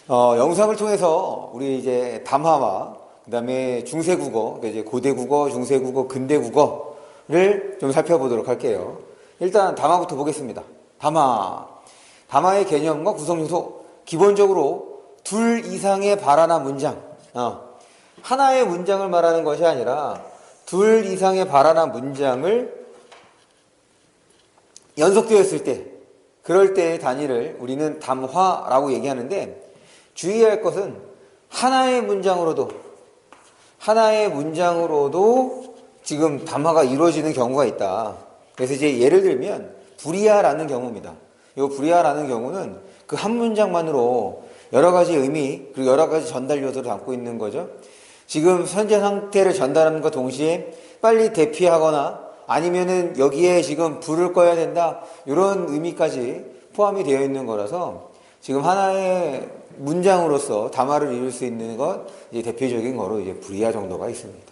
영상을 통해서 우리 이제 담화와 그다음에 중세국어, 그러니까 이제 고대국어, 중세국어, 근대국어를 좀 살펴보도록 할게요. 일단 담화부터 보겠습니다. 담화. 담화의 개념과 구성 요소. 기본적으로 둘 이상의 발화나 문장. 하나의 문장을 말하는 것이 아니라 둘 이상의 발화나 문장을 연속되었을 때, 그럴 때의 단위를 우리는 담화라고 얘기하는데, 주의할 것은 하나의 문장으로도 지금 담화가 이루어지는 경우가 있다. 그래서 이제 예를 들면 불이야라는 경우입니다. 이 불이야라는 경우는 그 한 문장만으로 여러 가지 의미 그리고 여러 가지 전달 요소를 담고 있는 거죠. 지금 현재 상태를 전달하는 것 동시에 빨리 대피하거나 아니면은 여기에 지금 불을 꺼야 된다, 이런 의미까지 포함이 되어 있는 거라서 지금 하나의 문장으로서 담화를 이룰 수 있는 것, 이제 대표적인 거로 이제 불이야 정도가 있습니다.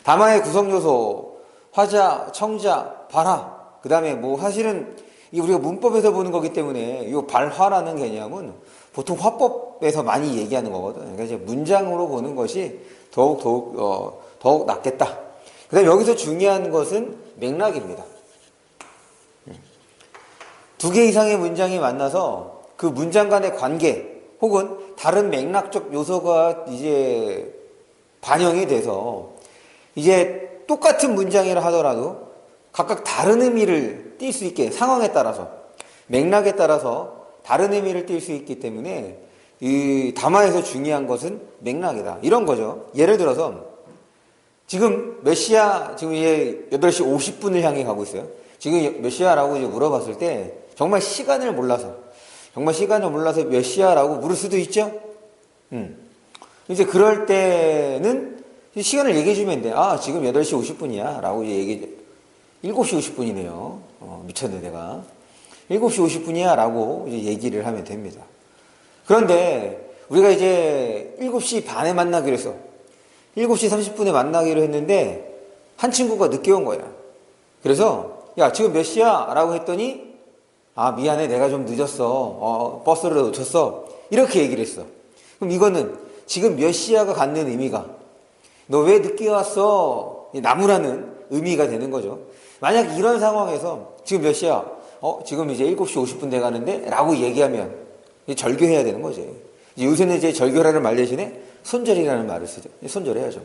담화의 구성 요소, 화자, 청자, 발화. 그 다음에 뭐 사실은 우리가 문법에서 보는 거기 때문에 이 발화라는 개념은 보통 화법에서 많이 얘기하는 거거든. 그러니까 이제 문장으로 보는 것이 더욱 낫겠다. 그 다음에 여기서 중요한 것은 맥락입니다. 두 개 이상의 문장이 만나서 그 문장 간의 관계 혹은 다른 맥락적 요소가 이제 반영이 돼서 이제 똑같은 문장이라 하더라도 각각 다른 의미를 띌 수 있게, 상황에 따라서, 맥락에 따라서 다른 의미를 띌 수 있기 때문에 이 담화에서 중요한 것은 맥락이다, 이런 거죠. 예를 들어서 지금 몇 시야? 지금 이제 8시 50분을 향해 가고 있어요. 지금 몇 시야라고 이제 물어봤을 때 정말 시간을 몰라서 몇 시야라고 물을 수도 있죠. 이제 그럴 때는 시간을 얘기해 주면 돼. 아, 지금 8시 50분이야 라고 이제 얘기해. 7시 50분이네요. 미쳤네 내가. 7시 50분이야 라고 이제 얘기를 하면 됩니다. 그런데 우리가 이제 7시 반에 만나기로 했어. 7시 30분에 만나기로 했는데 한 친구가 늦게 온 거야. 그래서 야, 지금 몇 시야? 라고 했더니 아, 미안해, 내가 좀 늦었어. 버스를 놓쳤어. 이렇게 얘기를 했어. 그럼 이거는 지금 몇 시야가 갖는 의미가 너 왜 늦게 왔어? 나무라는 의미가 되는 거죠. 만약 이런 상황에서 지금 몇 시야? 지금 이제 7시 50분 돼 가는데? 라고 얘기하면 절교해야 되는 거지. 요새는 이제 절교라는 말 대신에 손절이라는 말을 쓰죠. 손절해야죠.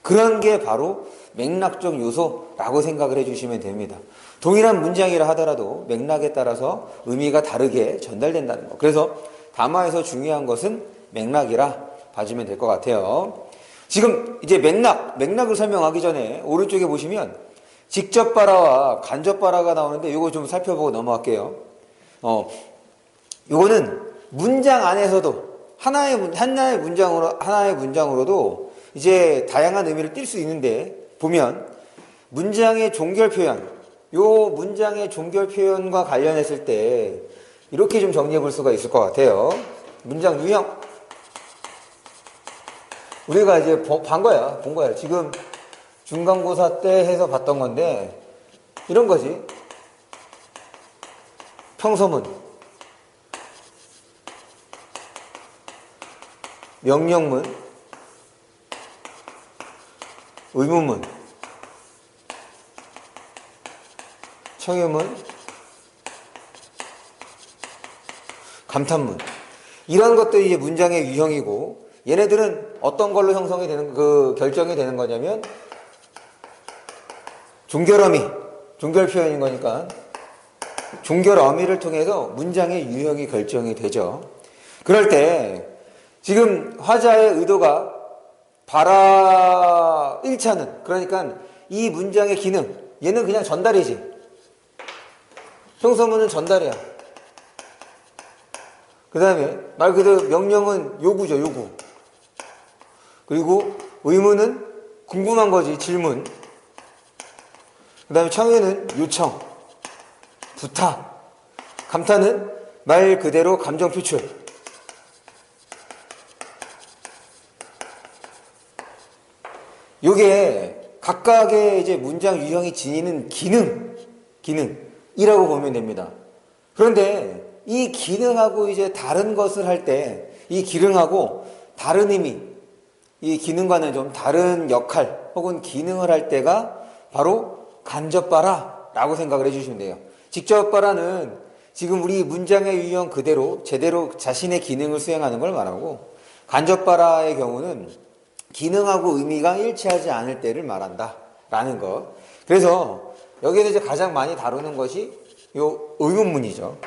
그런 게 바로 맥락적 요소라고 생각을 해주시면 됩니다. 동일한 문장이라 하더라도 맥락에 따라서 의미가 다르게 전달된다는 거. 그래서 담화에서 중요한 것은 맥락이라 봐주면 될 것 같아요. 지금 이제 맥락을 설명하기 전에 오른쪽에 보시면 직접 발화와 간접 발화가 나오는데 이거 좀 살펴보고 넘어갈게요. 이거는 문장 안에서도 하나의 문장으로도 이제 다양한 의미를 띌 수 있는데, 보면 문장의 종결 표현, 요 문장의 종결 표현과 관련했을 때 이렇게 좀 정리해 볼 수가 있을 것 같아요. 문장 유형. 우리가 이제 본 거야. 지금 중간고사 때 해서 봤던 건데, 이런 거지. 평서문, 명령문, 의문문, 청유문, 감탄문. 이런 것들이 이제 문장의 유형이고, 얘네들은 어떤 걸로 형성이 되는, 결정이 되는 거냐면, 종결 표현인 거니까, 종결 어미를 통해서 문장의 유형이 결정이 되죠. 그럴 때, 지금 화자의 의도가 발화 1차는, 그러니까 이 문장의 기능, 얘는 그냥 전달이지. 평서문은 전달이야. 그 다음에 말 그대로 명령은 요구죠, 요구. 그리고 의문은 궁금한 거지, 질문. 그 다음에 청유는 요청, 부탁. 감탄은 말 그대로 감정 표출. 요게 각각의 이제 문장 유형이 지니는 기능이라고 보면 됩니다. 그런데 이 기능하고 이제 다른 것을 할 때, 이 기능하고 다른 의미, 이 기능과는 좀 다른 역할 혹은 기능을 할 때가 바로 간접바라 라고 생각을 해주시면 돼요. 직접바라는 지금 우리 문장의 유형 그대로 제대로 자신의 기능을 수행하는 걸 말하고, 간접바라의 경우는 기능하고 의미가 일치하지 않을 때를 말한다 라는 것. 그래서 여기에서 이제 가장 많이 다루는 것이 요 의문문이죠.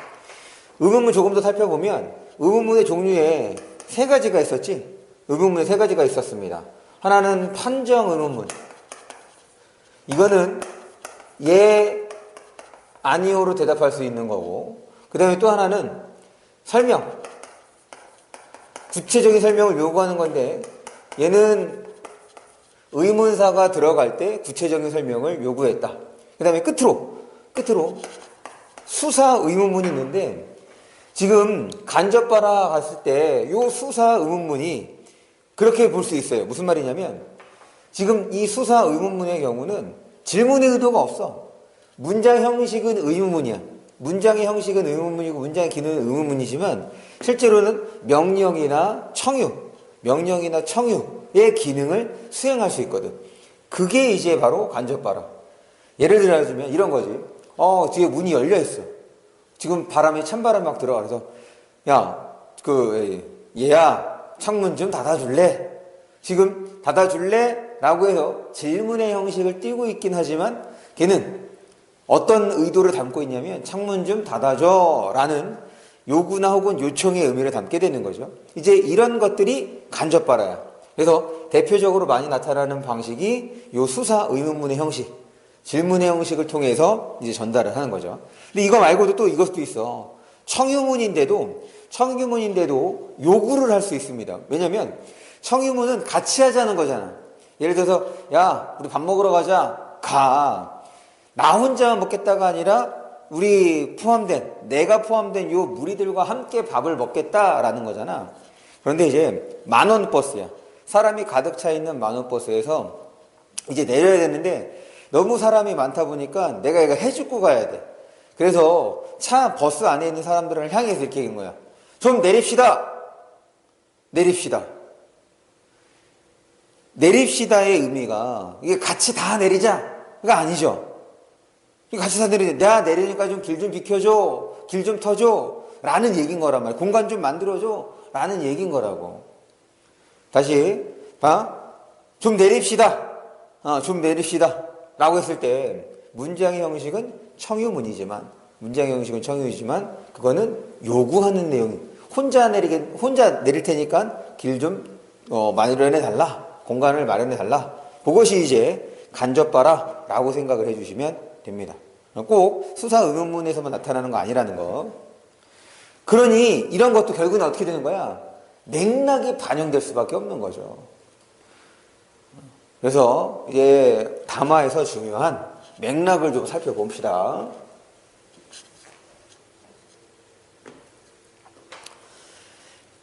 의문문 조금 더 살펴보면 의문문의 종류에 세 가지가 있었지. 의문문에 세 가지가 있었습니다. 하나는 판정 의문문. 이거는 예, 아니오로 대답할 수 있는 거고, 그 다음에 또 하나는 설명. 구체적인 설명을 요구하는 건데, 얘는 의문사가 들어갈 때 구체적인 설명을 요구했다. 그 다음에 끝으로 수사 의문문이 있는데, 지금 간접바라 갔을 때 요 수사 의문문이 그렇게 볼 수 있어요. 무슨 말이냐면, 지금 이 수사 의문문의 경우는 질문의 의도가 없어. 문장 형식은 의문문이야. 문장의 형식은 의문문이고 문장의 기능은 의문문이지만 실제로는 명령이나 청유의 기능을 수행할 수 있거든. 그게 이제 바로 간접바라. 예를 들어주면 이런 거지. 뒤에 문이 열려 있어. 지금 바람이 찬바람이 막 들어가. 그래서 얘야 창문 좀 닫아줄래? 지금 닫아줄래? 라고 해서 질문의 형식을 띠고 있긴 하지만 걔는 어떤 의도를 담고 있냐면 창문 좀 닫아줘 라는 요구나 혹은 요청의 의미를 담게 되는 거죠. 이제 이런 것들이 간접바라야. 그래서 대표적으로 많이 나타나는 방식이 요 수사 의문문의 형식, 질문의 형식을 통해서 이제 전달을 하는 거죠. 근데 이거 말고도 또 이것도 있어. 청유문인데도 요구를 할 수 있습니다. 왜냐면 청유문은 같이 하자는 거잖아. 예를 들어서 야 우리 밥 먹으러 가자. 가. 나 혼자 먹겠다가 아니라 내가 포함된 요 무리들과 함께 밥을 먹겠다라는 거잖아. 그런데 이제 만원 버스야. 사람이 가득 차 있는 만원 버스에서 이제 내려야 되는데 너무 사람이 많다 보니까 내가 이거 해주고 가야 돼. 그래서 버스 안에 있는 사람들을 향해서 이렇게 얘기한 거야. 좀 내립시다. 내립시다의 의미가 이게 같이 다 내리자가 아니죠. 같이 다 내리자. 내가 내리니까 좀 길 좀 비켜줘. 길 좀 터줘. 라는 얘기인 거란 말이야. 공간 좀 만들어줘. 라는 얘기인 거라고. 다시 좀 내립시다. 라고 했을 때 문장의 형식은 청유지만 그거는 요구하는 내용이 혼자 내릴 테니까 길 좀 마련해 달라. 공간을 마련해 달라. 그것이 이제 간접바라라고 생각을 해주시면 됩니다. 꼭 수사 의문문에서만 나타나는 거 아니라는 거. 그러니 이런 것도 결국은 어떻게 되는 거야? 맥락이 반영될 수밖에 없는 거죠. 그래서 이제 담화에서 중요한 맥락을 좀 살펴봅시다.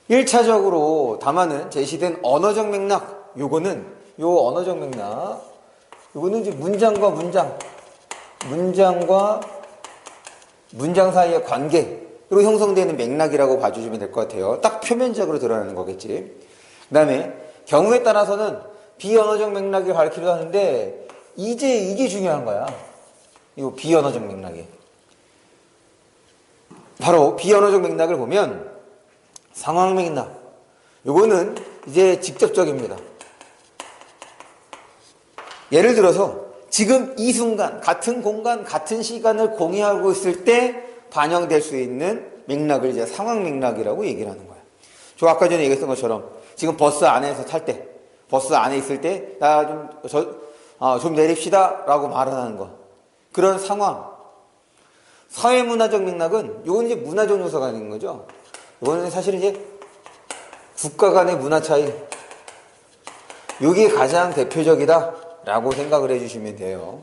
일차적으로 담화는 제시된 언어적 맥락. 요거는 이제 문장과 문장 사이의 관계로 형성되는 맥락이라고 봐주시면 될 것 같아요. 딱 표면적으로 드러나는 거겠지. 그 다음에 경우에 따라서는 비언어적 맥락을 가리키기도 하는데 이제 이게 중요한 거야. 이 비언어적 맥락이. 바로 비언어적 맥락을 보면 상황 맥락. 요거는 이제 직접적입니다. 예를 들어서 지금 이 순간 같은 공간 같은 시간을 공유하고 있을 때 반영될 수 있는 맥락을 이제 상황 맥락이라고 얘기를 하는 거야. 저 아까 전에 얘기했던 것처럼 지금 버스 안에서 탈 때, 버스 안에 있을 때 나 좀 내립시다 라고 말을 하는 거. 그런 상황. 사회문화적 맥락은 이건 이제 문화적 요소가 있는 거죠. 이거는 사실 이제 국가 간의 문화 차이. 이게 가장 대표적이다 라고 생각을 해주시면 돼요.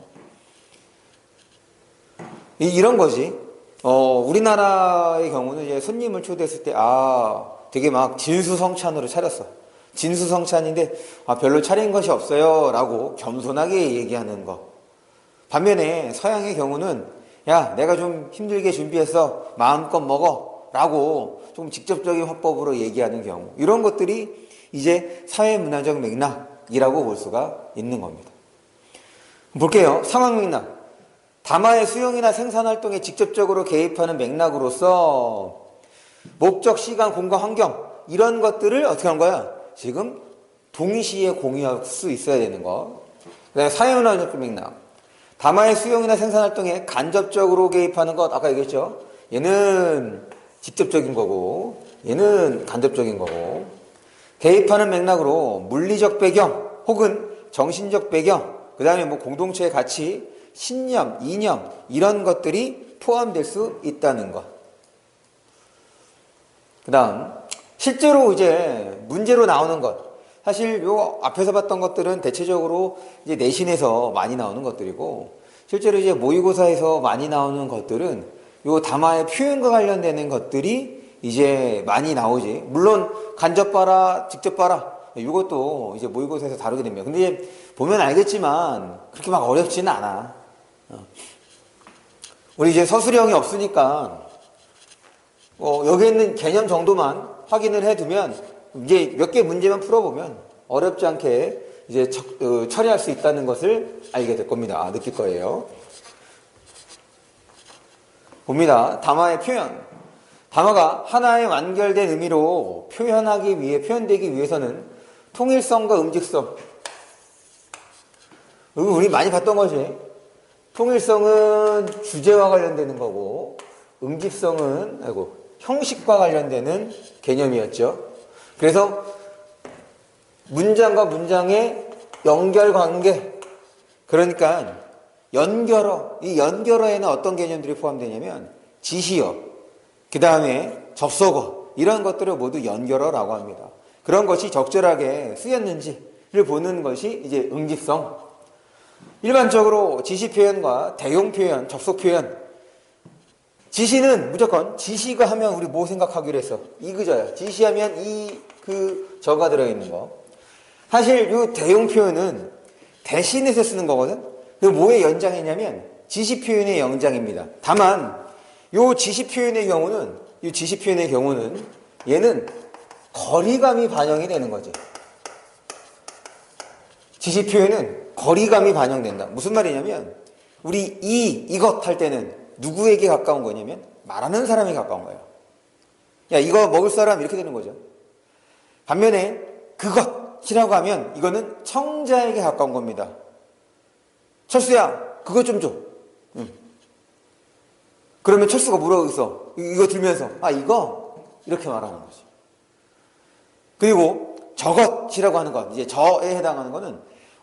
이런 거지. 우리나라의 경우는 이제 손님을 초대했을 때, 되게 막 진수성찬으로 차렸어. 진수성찬인데, 별로 차린 것이 없어요. 라고 겸손하게 얘기하는 거. 반면에 서양의 경우는, 야, 내가 좀 힘들게 준비했어. 마음껏 먹어. 라고 좀 직접적인 화법으로 얘기하는 경우, 이런 것들이 이제 사회문화적 맥락이라고 볼 수가 있는 겁니다. 볼게요. 상황 맥락. 담화의 수용이나 생산활동에 직접적으로 개입하는 맥락으로서 목적, 시간, 공간, 환경 이런 것들을 어떻게 하는 거야? 지금 동시에 공유할 수 있어야 되는 거. 그다음에 사회문화적 맥락. 담화의 수용이나 생산활동에 간접적으로 개입하는 것, 아까 얘기했죠? 얘는 직접적인 거고 얘는 간접적인 거고, 개입하는 맥락으로 물리적 배경 혹은 정신적 배경, 그 다음에 뭐 공동체의 가치, 신념, 이념 이런 것들이 포함될 수 있다는 것. 그 다음 실제로 이제 문제로 나오는 것, 사실 요 앞에서 봤던 것들은 대체적으로 이제 내신에서 많이 나오는 것들이고, 실제로 이제 모의고사에서 많이 나오는 것들은 요 담화의 표현과 관련되는 것들이 이제 많이 나오지. 물론 간접 봐라, 직접 봐라, 이것도 이제 모의고사에서 다루게 됩니다. 근데 이제 보면 알겠지만 그렇게 막 어렵지는 않아. 우리 이제 서술형이 없으니까 여기 있는 개념 정도만 확인을 해두면, 이제 몇 개 문제만 풀어보면 어렵지 않게 이제 처리할 수 있다는 것을 알게 될 겁니다. 느낄 거예요. 봅니다. 담화의 표현. 담화가 하나의 완결된 의미로 표현되기 위해서는 통일성과 음직성. 우리 많이 봤던 것이, 통일성은 주제와 관련되는 거고, 음직성은 형식과 관련되는 개념이었죠. 그래서 문장과 문장의 연결관계, 그러니까 연결어, 이 연결어에는 어떤 개념들이 포함되냐면 지시어, 그 다음에 접속어, 이런 것들을 모두 연결어라고 합니다. 그런 것이 적절하게 쓰였는지를 보는 것이 이제 응집성. 일반적으로 지시 표현과 대용 표현, 접속 표현. 지시는 무조건, 지시가 하면 우리 뭐 생각하기로 했어? 이 그저야. 지시하면 저가 들어있는 거. 사실 이 대용 표현은 대신해서 쓰는 거거든. 그 뭐의 연장이냐면 지시 표현의 연장입니다. 다만 이 지시 표현의 경우는 얘는 거리감이 반영이 되는 거지. 지시 표현은 거리감이 반영된다. 무슨 말이냐면 우리 이것 할 때는 누구에게 가까운 거냐면 말하는 사람에 가까운 거예요. 야, 이거 먹을 사람, 이렇게 되는 거죠. 반면에 그것이라고 하면 이거는 청자에게 가까운 겁니다. 철수야, 그거 좀 줘. 응. 그러면 철수가 뭐라고 있어? 이거 들면서 이거 이렇게 말하는 거지. 그리고 저것이라고 하는 것, 이제 저에 해당하는 거는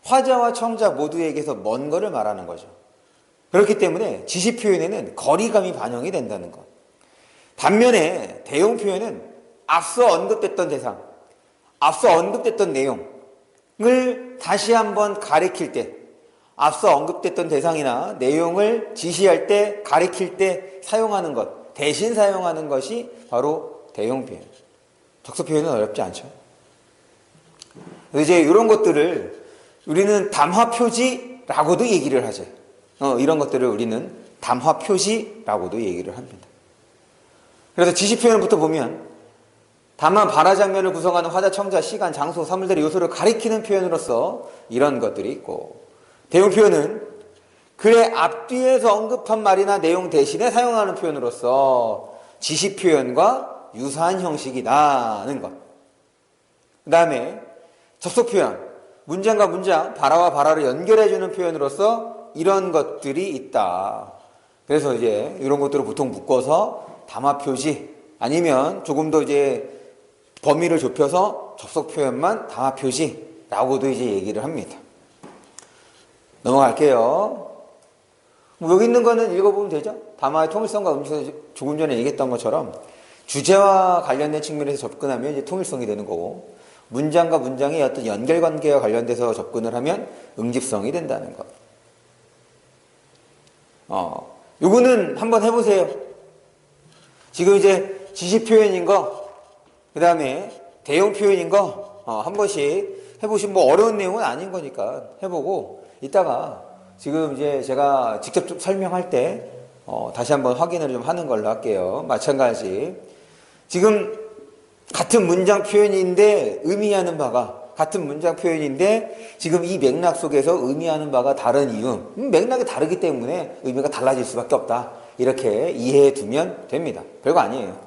화자와 청자 모두에게서 먼 거를 말하는 거죠. 그렇기 때문에 지시 표현에는 거리감이 반영이 된다는 것. 반면에 대용 표현은 앞서 언급됐던 대상, 앞서 언급됐던 내용을 다시 한번 가리킬 때, 앞서 언급됐던 대상이나 내용을 지시할 때, 가리킬 때 사용하는 것, 대신 사용하는 것이 바로 대용 표현. 적소 표현은 어렵지 않죠. 이제 이런 것들을 우리는 담화 표지라고도 얘기를 하죠. 이런 것들을 우리는 담화 표지라고도 얘기를 합니다. 그래서 지시 표현부터 보면 담화 발화 장면을 구성하는 화자, 청자, 시간, 장소, 사물들의 요소를 가리키는 표현으로서 이런 것들이 있고, 대용 표현은 글의 앞뒤에서 언급한 말이나 내용 대신에 사용하는 표현으로서 지시 표현과 유사한 형식이다는 것. 그 다음에 접속 표현, 문장과 문장, 발화와 발화를 연결해주는 표현으로서 이런 것들이 있다. 그래서 이제 이런 것들을 보통 묶어서 담화 표지, 아니면 조금 더 이제 범위를 좁혀서 접속 표현만 담화 표지라고도 이제 얘기를 합니다. 넘어갈게요. 여기 있는 거는 읽어보면 되죠? 담화의 통일성과 음식성, 조금 전에 얘기했던 것처럼 주제와 관련된 측면에서 접근하면 이제 통일성이 되는 거고, 문장과 문장의 어떤 연결관계와 관련돼서 접근을 하면 응집성이 된다는 것. 요거는 한번 해보세요. 지금 이제 지시 표현인 거, 그 다음에 대용 표현인 거, 한 번씩 해보시면 뭐 어려운 내용은 아닌 거니까 해보고, 이따가 지금 이제 제가 직접 좀 설명할 때, 다시 한번 확인을 좀 하는 걸로 할게요. 마찬가지. 지금 같은 문장 표현인데 의미하는 바가 같은 문장 표현인데 지금 이 맥락 속에서 의미하는 바가 다른 이유, 맥락이 다르기 때문에 의미가 달라질 수밖에 없다. 이렇게 이해해 두면 됩니다. 별거 아니에요.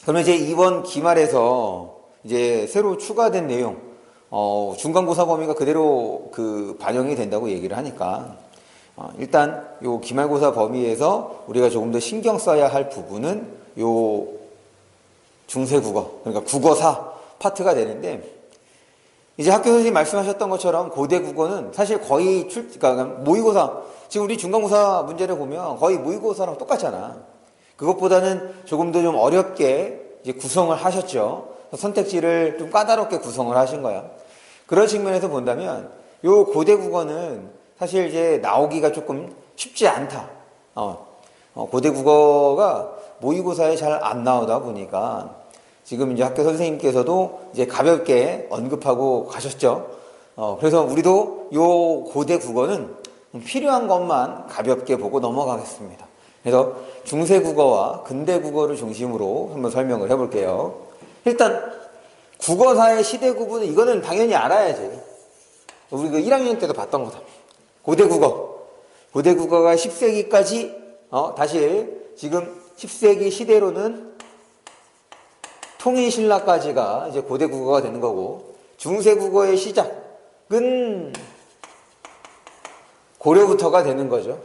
그러면 이제 이번 기말에서 이제 새로 추가된 내용, 중간고사 범위가 그대로 반영이 된다고 얘기를 하니까, 일단 요 기말고사 범위에서 우리가 조금 더 신경 써야 할 부분은 요 중세국어, 그러니까 국어사 파트가 되는데, 이제 학교 선생님이 말씀하셨던 것처럼 고대 국어는 사실 거의 그러니까 모의고사, 지금 우리 중간고사 문제를 보면 거의 모의고사랑 똑같잖아. 그것보다는 조금 더 좀 어렵게 이제 구성을 하셨죠. 선택지를 좀 까다롭게 구성을 하신 거야. 그런 측면에서 본다면 요 고대 국어는 사실 이제 나오기가 조금 쉽지 않다. 고대 국어가 모의고사에 잘 안 나오다 보니까 지금 이제 학교 선생님께서도 이제 가볍게 언급하고 가셨죠. 그래서 우리도 요 고대 국어는 필요한 것만 가볍게 보고 넘어가겠습니다. 그래서 중세 국어와 근대 국어를 중심으로 한번 설명을 해볼게요. 일단 국어사의 시대 구분은 이거는 당연히 알아야지. 우리 1학년 때도 봤던 거다. 고대 국어가 10세기까지 다시 지금 10세기 시대로는 통일신라까지가 이제 고대 국어가 되는 거고, 중세 국어의 시작은 고려부터가 되는 거죠.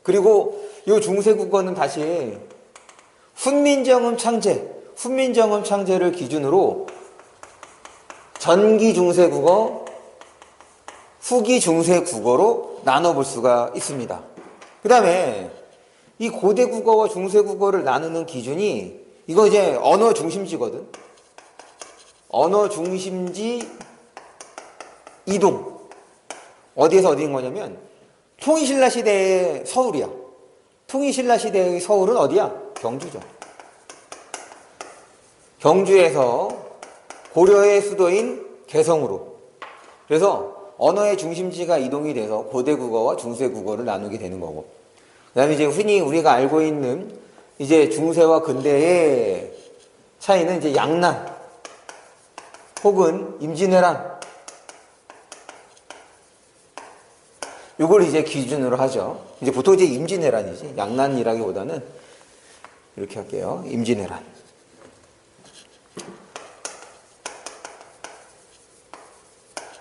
그리고 이 중세 국어는 다시 훈민정음 창제를 기준으로 전기 중세 국어, 후기 중세 국어로 나눠볼 수가 있습니다. 그 다음에 이 고대 국어와 중세 국어를 나누는 기준이 이거 이제 언어 중심지거든. 언어 중심지 이동. 어디에서 어디인 거냐면 통일신라 시대의 서울이야. 통일신라 시대의 서울은 어디야? 경주죠. 경주에서 고려의 수도인 개성으로. 그래서 언어의 중심지가 이동이 돼서 고대 국어와 중세 국어를 나누게 되는 거고. 그 다음에 이제 흔히 우리가 알고 있는 이제 중세와 근대의 차이는 이제 양난 혹은 임진왜란, 요걸 이제 기준으로 하죠. 이제 보통 이제 임진왜란이지. 양난이라기보다는 이렇게 할게요. 임진왜란.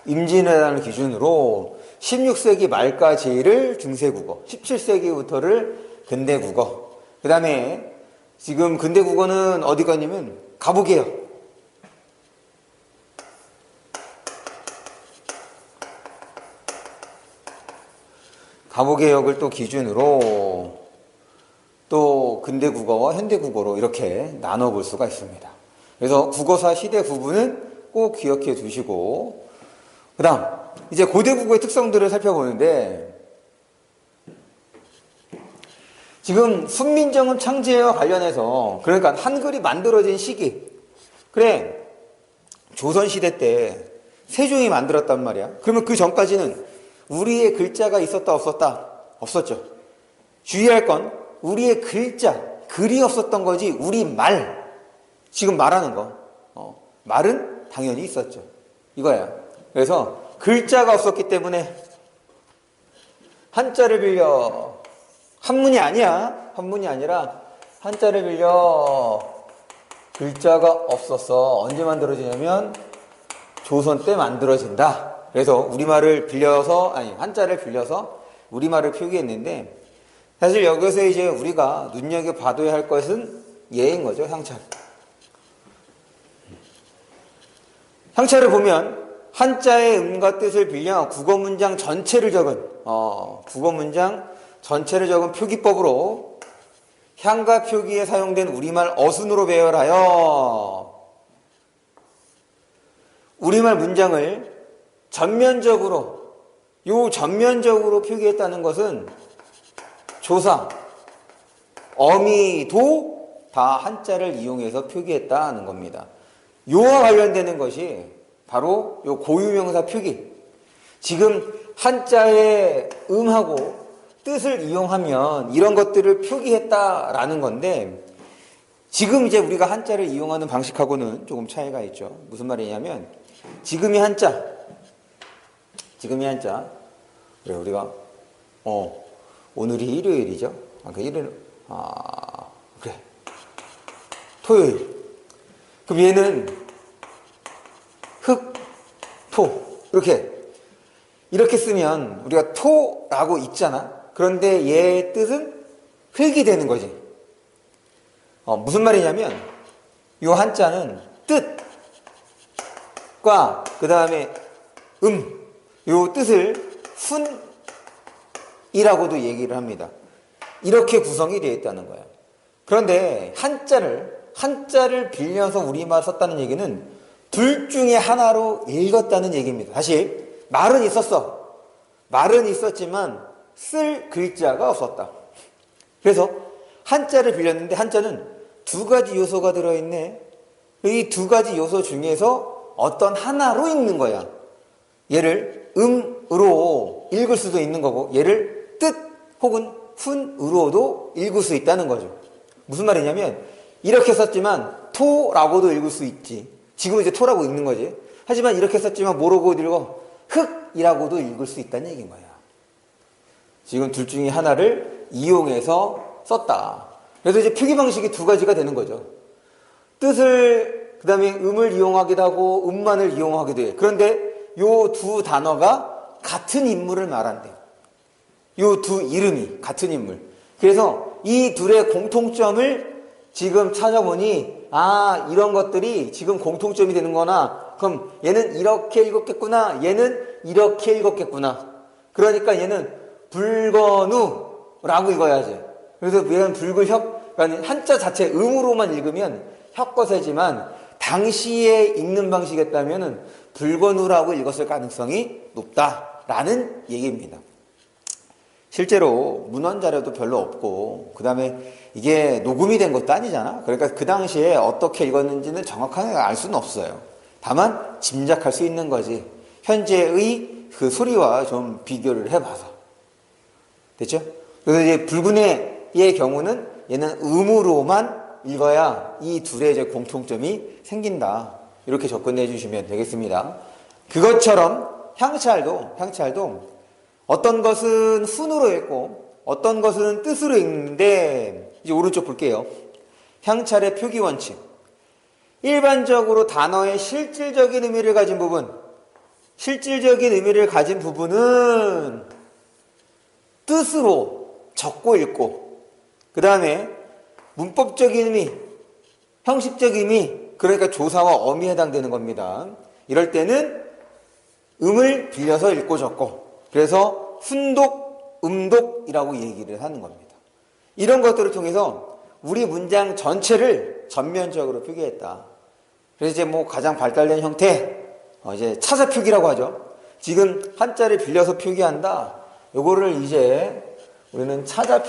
임진왜란을 기준으로 16세기 말까지를 중세국어, 17세기부터를 근대국어. 그 다음에 지금 근대국어는 어디 갔냐면 가보게요. 가보개혁을 또 기준으로 또 근대국어와 현대국어로 이렇게 나눠볼 수가 있습니다. 그래서 국어사 시대 구분은 꼭 기억해 두시고, 그 다음 이제 고대국어의 특성들을 살펴보는데, 지금 훈민정음 창제와 관련해서, 그러니까 한글이 만들어진 시기, 그래 조선시대 때 세종이 만들었단 말이야. 그러면 그 전까지는 우리의 글자가 있었다 없었다? 없었죠. 주의할 건 우리의 글자, 글이 없었던 거지 우리 말, 지금 말하는 거, 말은 당연히 있었죠. 이거야. 그래서 글자가 없었기 때문에 한자를 빌려, 한문이 아니야. 한문이 아니라 한자를 빌려 글자가 없었어. 언제 만들어지냐면 조선 때 만들어진다. 그래서 우리말을 빌려서, 한자를 빌려서 우리말을 표기했는데, 사실 여기서 이제 우리가 눈여겨봐둬야 할 것은 예인 거죠. 향찰. 향찰을 보면 한자의 음과 뜻을 빌려 국어 문장 전체를 적은 표기법으로 향과 표기에 사용된 우리말 어순으로 배열하여 우리말 문장을 전면적으로 표기했다는 것은 조사, 어미도 다 한자를 이용해서 표기했다는 겁니다. 요와 관련되는 것이 바로 요 고유명사 표기. 지금 한자의 음하고 뜻을 이용하면 이런 것들을 표기했다라는 건데, 지금 이제 우리가 한자를 이용하는 방식하고는 조금 차이가 있죠. 무슨 말이냐면, 지금이 한자. 그래, 우리가, 오늘이 일요일이죠. 그래. 토요일. 그럼 얘는 흑, 토. 이렇게 쓰면 우리가 토라고 있잖아. 그런데 얘의 뜻은 흙이 되는 거지. 무슨 말이냐면, 요 한자는 뜻과 그 다음에 요 뜻을 훈이라고도 얘기를 합니다. 이렇게 구성이 되어 있다는 거야. 그런데 한자를 빌려서 우리말 썼다는 얘기는 둘 중에 하나로 읽었다는 얘기입니다. 다시, 말은 있었지만 쓸 글자가 없었다. 그래서 한자를 빌렸는데 한자는 두 가지 요소가 들어있네. 이 두 가지 요소 중에서 어떤 하나로 읽는 거야. 얘를 으로 읽을 수도 있는 거고, 얘를 뜻 혹은 훈으로도 읽을 수 있다는 거죠. 무슨 말이냐면, 이렇게 썼지만 토라고도 읽을 수 있지. 지금 이제 토라고 읽는 거지. 하지만 이렇게 썼지만 뭐라고 읽어? 흑이라고도 읽을 수 있다는 얘기인 거야. 지금 둘 중에 하나를 이용해서 썼다. 그래서 이제 표기 방식이 두 가지가 되는 거죠. 뜻을, 그 다음에 음을 이용하기도 하고 음만을 이용하기도 해. 그런데 요 두 단어가 같은 인물을 말한대. 요 두 이름이 같은 인물. 그래서 이 둘의 공통점을 지금 찾아보니, 이런 것들이 지금 공통점이 되는 거나, 그럼 얘는 이렇게 읽었겠구나, 얘는 이렇게 읽었겠구나. 그러니까 얘는 불건우라고 읽어야지. 그래서 얘는 붉을혁, 그러니까 한자 자체 음으로만 읽으면 혁거세지만, 당시에 읽는 방식이었다면 불건우라고 읽었을 가능성이 높다라는 얘기입니다. 실제로 문헌 자료도 별로 없고, 그 다음에 이게 녹음이 된 것도 아니잖아. 그러니까 그 당시에 어떻게 읽었는지는 정확하게 알 수는 없어요. 다만 짐작할 수 있는 거지. 현재의 그 소리와 좀 비교를 해봐서. 됐죠? 그래서 이제 불군의 경우는 얘는 음으로만 읽어야 이 둘의 이제 공통점이 생긴다. 이렇게 접근해 주시면 되겠습니다. 그것처럼 향찰도 어떤 것은 훈으로 읽고 어떤 것은 뜻으로 읽는데, 이제 오른쪽 볼게요. 향찰의 표기 원칙. 일반적으로 단어의 실질적인 의미를 가진 부분은 뜻으로 적고 읽고, 그 다음에 문법적인 의미, 형식적 의미, 그러니까 조사와 어미에 해당되는 겁니다. 이럴 때는 음을 빌려서 읽고 적고, 그래서 훈독, 음독이라고 얘기를 하는 겁니다. 이런 것들을 통해서 우리 문장 전체를 전면적으로 표기했다. 그래서 이제 가장 발달된 형태, 이제 차자 표기라고 하죠. 지금 한자를 빌려서 표기한다. 요거를 이제 우리는 차자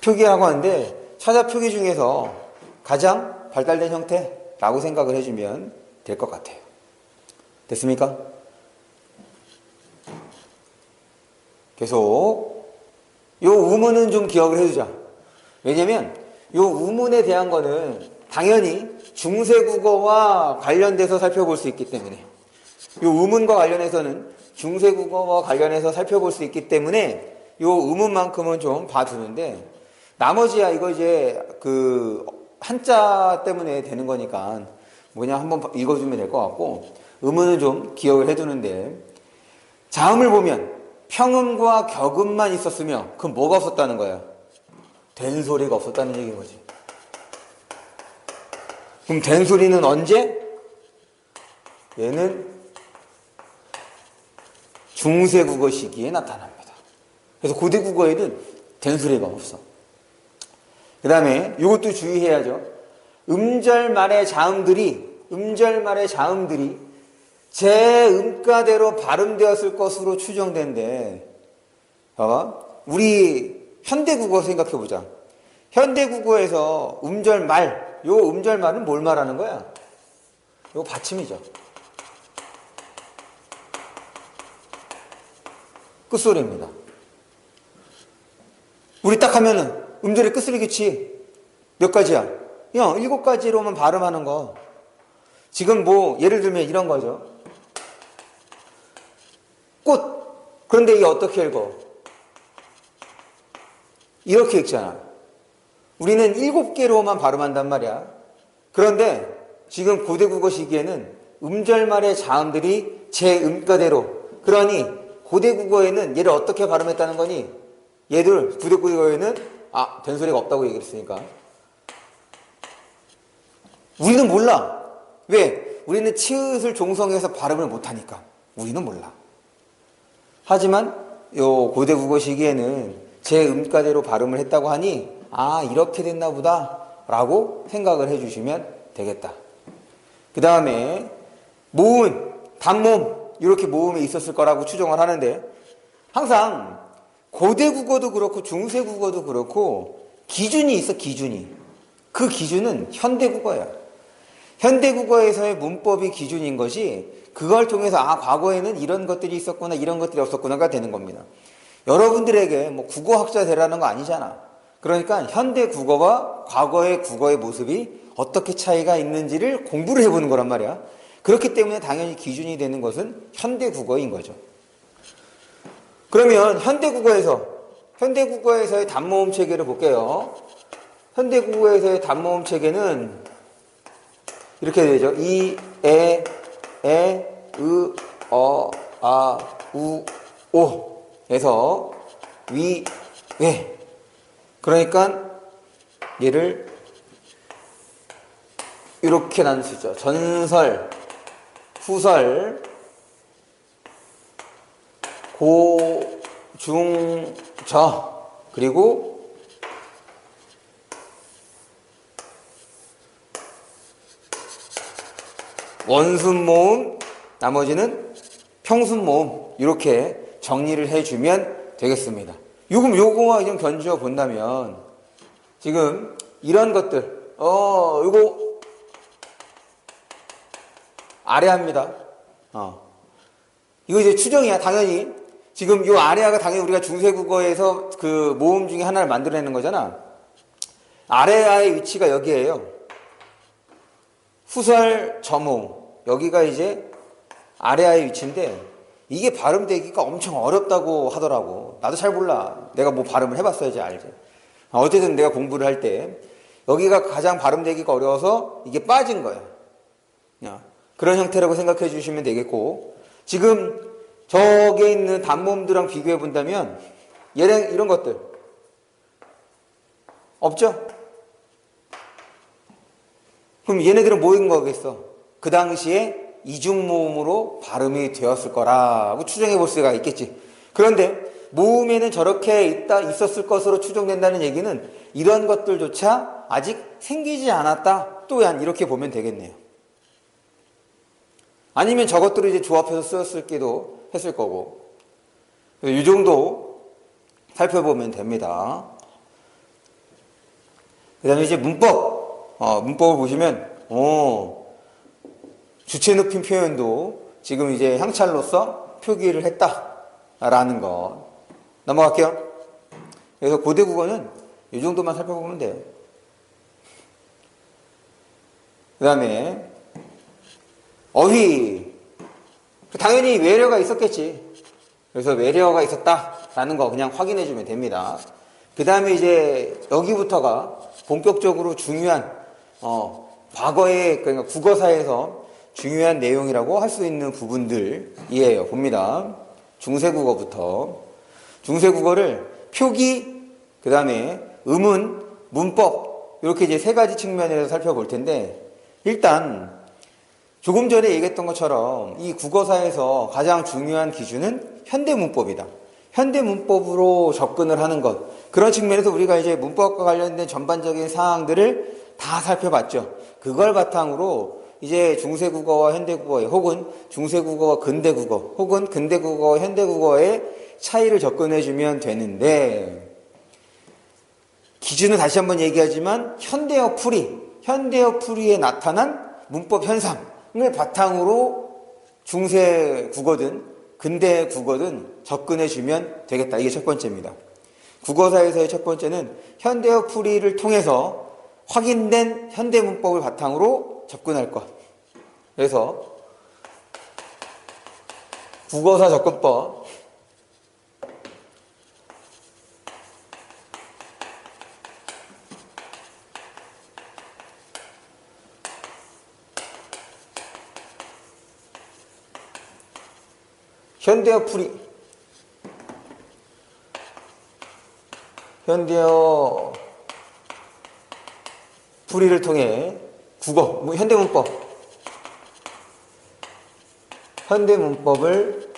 표기라고 하는데, 차자 표기 중에서 가장 발달된 형태라고 생각을 해주면 될 것 같아요. 됐습니까? 계속 요 우문은 좀 기억을 해두자. 왜냐면 요 우문에 대한 거는 당연히 중세국어와 관련돼서 살펴볼 수 있기 때문에, 요 우문과 관련해서는 중세국어와 관련해서 살펴볼 수 있기 때문에 요 우문만큼은 좀 봐두는데, 나머지야 이거 이제 그 한자 때문에 되는 거니까 그냥 한번 읽어주면 될 것 같고, 음은 좀 기억을 해두는데, 자음을 보면 평음과 격음만 있었으며 그럼 뭐가 없었다는 거야? 된 소리가 없었다는 얘기인 거지. 그럼 된 소리는 언제? 얘는 중세국어 시기에 나타납니다. 그래서 고대국어에는 된 소리가 없어. 그 다음에 이것도 주의해야죠. 음절말의 자음들이 제 음가대로 발음되었을 것으로 추정된대. 봐봐. 우리 현대국어 생각해보자. 현대국어에서 음절말, 요 음절말은 뭘 말하는 거야? 요 받침이죠. 끝소리입니다. 우리 딱 하면은 음절의 끝소리 규칙 몇 가지야? 7가지로만 발음하는 거. 지금 뭐 예를 들면 이런 거죠. 꽃. 그런데 이게 어떻게 읽어? 이렇게 읽잖아. 우리는 7개로만 발음한단 말이야. 그런데 지금 고대국어 시기에는 음절말의 자음들이 제 음가대로. 그러니 고대국어에는 얘를 어떻게 발음했다는 거니? 얘들 고대국어에는 된소리가 없다고 얘기했으니까. 우리는 몰라. 왜? 우리는 치읓을 종성해서 발음을 못하니까. 우리는 몰라. 하지만 요 고대국어 시기에는 제 음가대로 발음을 했다고 하니 이렇게 됐나 보다 라고 생각을 해주시면 되겠다. 그 다음에 모음, 단모음 이렇게 모음이 있었을 거라고 추정을 하는데 항상 고대국어도 그렇고 중세국어도 그렇고 기준이 있어. 기준이. 그 기준은 현대국어야. 현대국어에서의 문법이 기준인 것이 그걸 통해서 과거에는 이런 것들이 있었구나 이런 것들이 없었구나가 되는 겁니다. 여러분들에게 뭐 국어학자 되라는 거 아니잖아. 그러니까 현대국어와 과거의 국어의 모습이 어떻게 차이가 있는지를 공부를 해보는 거란 말이야. 그렇기 때문에 당연히 기준이 되는 것은 현대국어인 거죠. 그러면 현대국어에서의 단모음 체계를 볼게요. 현대국어에서의 단모음 체계는 이렇게 되죠. 이, 에, 으, 우, 오 에서 위, 왜. 그러니까 얘를 이렇게 나눌 수 있죠. 전설, 후설, 고, 중, 저, 그리고 원순모음, 나머지는 평순모음 이렇게 정리를 해주면 되겠습니다. 요거와 좀 견주어 본다면 지금 이런 것들 요거 아래합니다. 이거 이제 추정이야. 당연히 지금 요 아래아가 당연히 우리가 중세국어에서 그 모음 중에 하나를 만들어내는 거잖아. 아래아의 위치가 여기에요. 후설 저모음 여기가 이제 아래아의 위치인데 이게 발음되기가 엄청 어렵다고 하더라고. 나도 잘 몰라. 내가 뭐 발음을 해봤어야지 알지. 어쨌든 내가 공부를 할 때 여기가 가장 발음되기가 어려워서 이게 빠진 거야. 그런 형태라고 생각해 주시면 되겠고 지금 저기에 있는 단모음들랑 비교해 본다면 얘랑 이런 것들 없죠? 그럼 얘네들은 뭐인 거겠어? 그 당시에 이중모음으로 발음이 되었을 거라고 추정해 볼 수가 있겠지. 그런데 모음에는 저렇게 있었을 것으로 추정된다는 얘기는 이런 것들조차 아직 생기지 않았다. 또한 이렇게 보면 되겠네요. 아니면 저것들을 이제 조합해서 쓰였을기도 했을 거고. 이 정도 살펴보면 됩니다. 그 다음에 이제 문법을 보시면, 주체 높임 표현도 지금 이제 향찰로서 표기를 했다라는 거. 넘어갈게요. 그래서 고대국어는 이 정도만 살펴보면 돼요. 그 다음에, 어휘. 당연히 외래어가 있었겠지. 그래서 외래어가 있었다라는 거 그냥 확인해 주면 됩니다. 그 다음에 이제 여기부터가 본격적으로 중요한 과거의 그러니까 국어사에서 중요한 내용이라고 할 수 있는 부분들이에요. 봅니다. 중세국어부터 중세국어를 표기, 그 다음에 음운, 문법 이렇게 이제 세 가지 측면에서 살펴볼 텐데 일단 조금 전에 얘기했던 것처럼 이 국어사에서 가장 중요한 기준은 현대문법이다. 현대문법으로 접근을 하는 것. 그런 측면에서 우리가 이제 문법과 관련된 전반적인 사항들을 다 살펴봤죠. 그걸 바탕으로 이제 중세국어와 현대국어의 혹은 중세국어와 근대국어 혹은 근대국어와 현대국어의 차이를 접근해주면 되는데 기준은 다시 한번 얘기하지만 현대어 풀이에 나타난 문법 현상을 바탕으로 중세국어든 근대 국어든 접근해주면 되겠다. 이게 첫 번째입니다. 국어사에서의 첫 번째는 현대어 풀이를 통해서 확인된 현대문법을 바탕으로 접근할 것. 그래서 국어사 접근법, 현대어 풀이, 현대어 풀이를 통해 국어, 현대문법을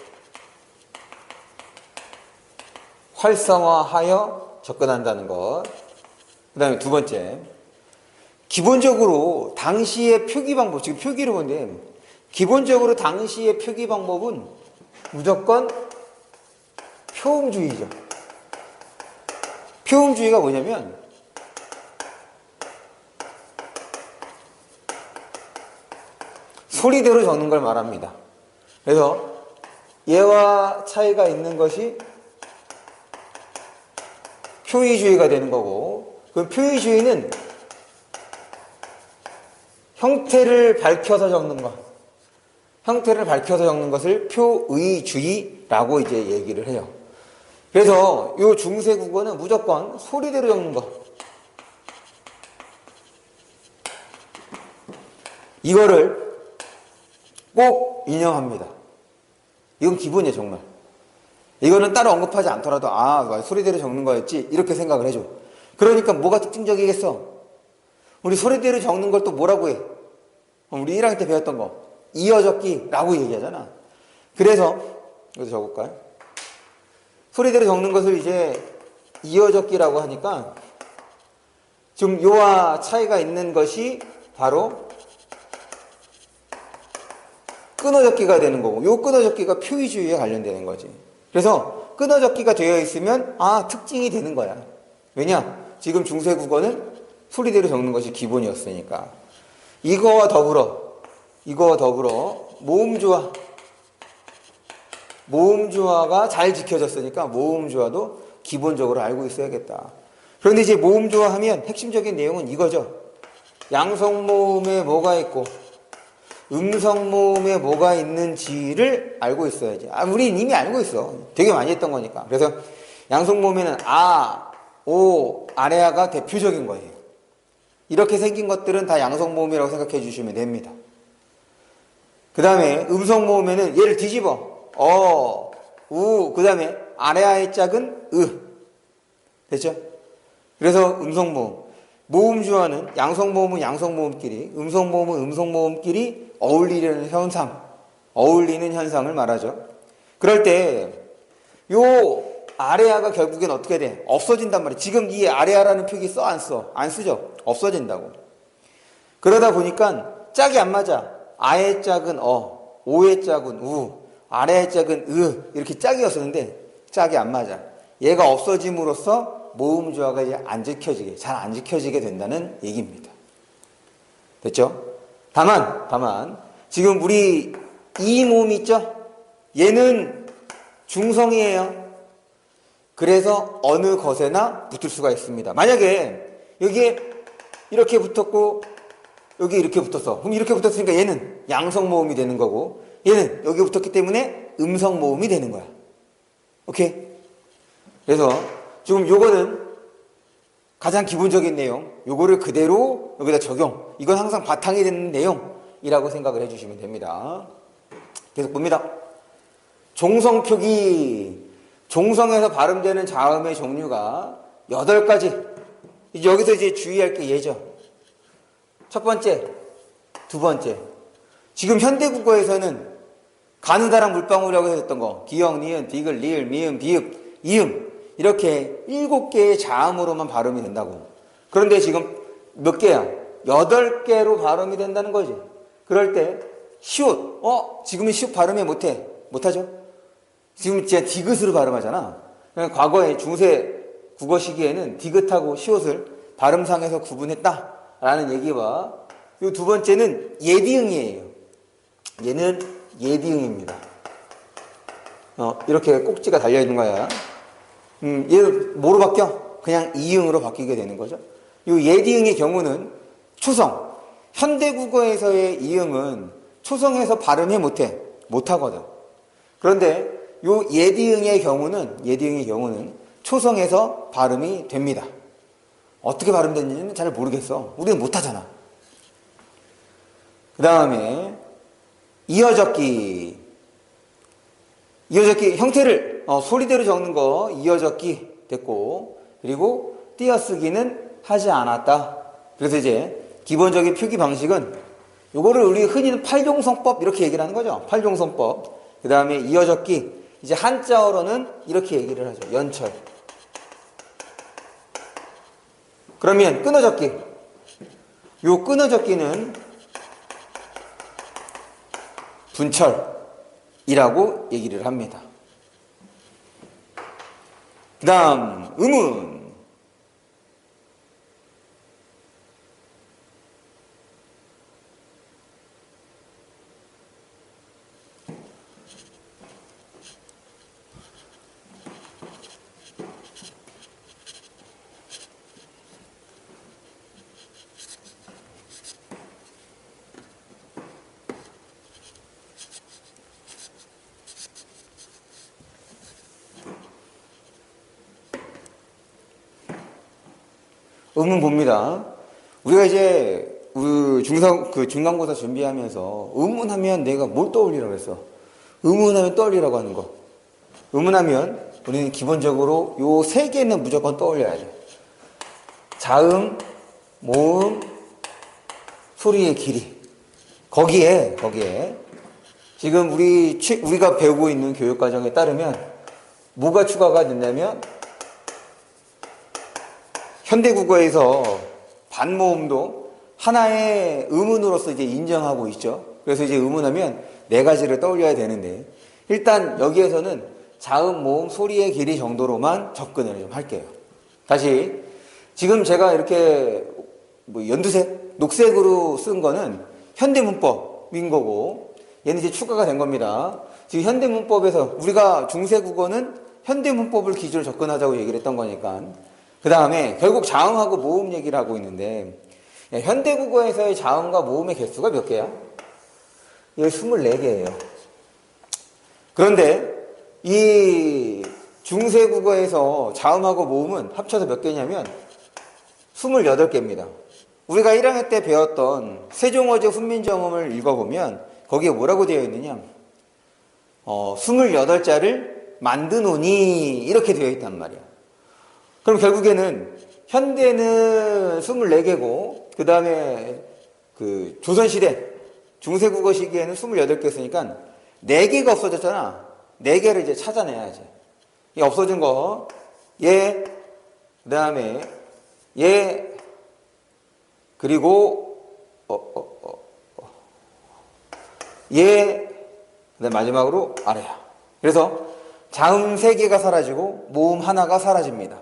활성화하여 접근한다는 것. 그 다음에 두 번째, 기본적으로 당시의 표기 방법, 지금 표기로 본데, 기본적으로 당시의 표기 방법은 무조건 표음주의죠. 표음주의가 뭐냐면, 소리대로 적는 걸 말합니다. 그래서 얘와 차이가 있는 것이 표의주의가 되는 거고, 그 표의주의는 형태를 밝혀서 적는 것, 형태를 밝혀서 적는 것을 표의주의라고 이제 얘기를 해요. 그래서 이 중세 국어는 무조건 소리대로 적는 것, 이거를 꼭 인정합니다. 이건 기본이에요, 정말. 이거는 따로 언급하지 않더라도 소리대로 적는 거였지 이렇게 생각을 해줘. 그러니까 뭐가 특징적이겠어? 우리 소리대로 적는 걸 또 뭐라고 해? 우리 1학년 때 배웠던 거 이어적기라고 얘기하잖아. 그래서 여기서 적을까요? 소리대로 적는 것을 이제 이어적기라고 하니까 지금 요와 차이가 있는 것이 바로 끊어적기가 되는 거고, 요 끊어적기가 표의주의에 관련되는 거지. 그래서 끊어적기가 되어 있으면 특징이 되는 거야. 왜냐? 지금 중세 국어는 소리대로 적는 것이 기본이었으니까. 이거와 더불어 모음조화가 잘 지켜졌으니까 모음조화도 기본적으로 알고 있어야겠다. 그런데 이제 모음조화 하면 핵심적인 내용은 이거죠. 양성모음에 뭐가 있고 음성모음에 뭐가 있는지를 알고 있어야지. 우린 이미 알고 있어. 되게 많이 했던 거니까. 그래서 양성모음에는 오, 아래아가 대표적인 거예요. 이렇게 생긴 것들은 다 양성모음이라고 생각해 주시면 됩니다. 그 다음에 음성모음에는 얘를 뒤집어. 우, 그 다음에 아래아의 짝은 됐죠? 그래서 음성모음. 모음주화는 양성모음은 양성모음끼리, 음성모음은 음성모음끼리 어울리는 현상을 말하죠. 그럴 때 요 아래아가 결국엔 어떻게 돼? 없어진단 말이에요. 지금 이 아래아라는 표기 써? 안 써? 안 쓰죠? 없어진다고. 그러다 보니까 짝이 안 맞아. 아의 짝은 오의 짝은 우, 아래의 짝은 이렇게 짝이었었는데 짝이 안 맞아. 얘가 없어짐으로써 모음조화가 이제 잘 안 지켜지게 된다는 얘기입니다. 됐죠? 다만 지금 우리 이 모음 있죠? 얘는 중성이에요. 그래서 어느 것에나 붙을 수가 있습니다. 만약에 여기에 이렇게 붙었고 여기 이렇게 붙었어. 그럼 이렇게 붙었으니까 얘는 양성모음이 되는 거고 얘는 여기 붙었기 때문에 음성모음이 되는 거야. 오케이? 그래서 지금 요거는 가장 기본적인 내용, 요거를 그대로 여기다 적용. 이건 항상 바탕이 되는 내용이라고 생각을 해주시면 됩니다. 계속 봅니다. 종성표기. 종성에서 발음되는 자음의 종류가 8가지. 여기서 이제 주의할 게 얘죠. 첫 번째, 두 번째. 지금 현대국어에서는 가느다란 물방울이라고 했던 거. 기역, 니은, 디귿, 리을, 미음, 비읍, 이음. 이렇게 7개의 자음으로만 발음이 된다고. 그런데 지금 몇 개야? 8개로 발음이 된다는 거지. 그럴 때 시옷. 지금은 시옷 발음이 못하죠? 지금 진짜 디귿으로 발음하잖아. 과거에 중세 국어 시기에는 디귿하고 시옷을 발음상에서 구분했다라는 얘기와 이 두 번째는 예디응이에요. 얘는 예디응입니다. 이렇게 꼭지가 달려있는 거야. 얘를 뭐로 바뀌어? 그냥 이응으로 바뀌게 되는 거죠. 이 예디응의 경우는 초성. 현대국어에서의 이응은 초성에서 발음해 못하거든. 그런데 요 예디응의 경우는 초성에서 발음이 됩니다. 어떻게 발음되는지는 잘 모르겠어. 우리는 못하잖아. 그 다음에 이어적기 형태를 소리대로 적는 거 이어적기 됐고, 그리고 띄어쓰기는 하지 않았다. 그래서 이제 기본적인 표기 방식은 요거를 우리 흔히는 팔종성법 이렇게 얘기를 하는 거죠. 팔종성법. 그 다음에 이어적기, 이제 한자어로는 이렇게 얘기를 하죠. 연철. 그러면 끊어적기. 요 끊어적기는 분철이라고 얘기를 합니다. 그 다음 음운. 음운 봅니다. 우리가 이제 우리 중간고사 준비하면서 음운하면 내가 뭘 떠올리라고 했어? 음운하면 떠올리라고 하는 거. 음운하면 우리는 기본적으로 요 세 개는 무조건 떠올려야 돼. 자음, 모음, 소리의 길이. 거기에 지금 우리가 배우고 있는 교육과정에 따르면 뭐가 추가가 된다면 현대국어에서 반모음도 하나의 음운으로서 이제 인정하고 있죠. 그래서 이제 음운하면 네 가지를 떠올려야 되는데, 일단 여기에서는 자음, 모음, 소리의 길이 정도로만 접근을 좀 할게요. 다시, 지금 제가 이렇게 연두색, 녹색으로 쓴 거는 현대문법인 거고, 얘는 이제 추가가 된 겁니다. 지금 현대문법에서 우리가 중세국어는 현대문법을 기준으로 접근하자고 얘기를 했던 거니까, 그 다음에 결국 자음하고 모음 얘기를 하고 있는데, 현대국어에서의 자음과 모음의 개수가 몇 개야? 이게 24개예요. 그런데 이 중세국어에서 자음하고 모음은 합쳐서 몇 개냐면 28개입니다. 우리가 1학년 때 배웠던 세종어제 훈민정음을 읽어보면 거기에 뭐라고 되어 있느냐, 28자를 만드노니 이렇게 되어 있단 말이야. 그럼 결국에는 현대는 24개고, 그 다음에 그 조선시대 중세국어 시기에는 28개 쓰니까 4개가 없어졌잖아. 4개를 이제 찾아내야지. 이 없어진 거, 얘, 그 다음에 얘, 그리고 얘, 그 다음에 마지막으로 아래야. 그래서 자음 3개가 사라지고 모음 하나가 사라집니다.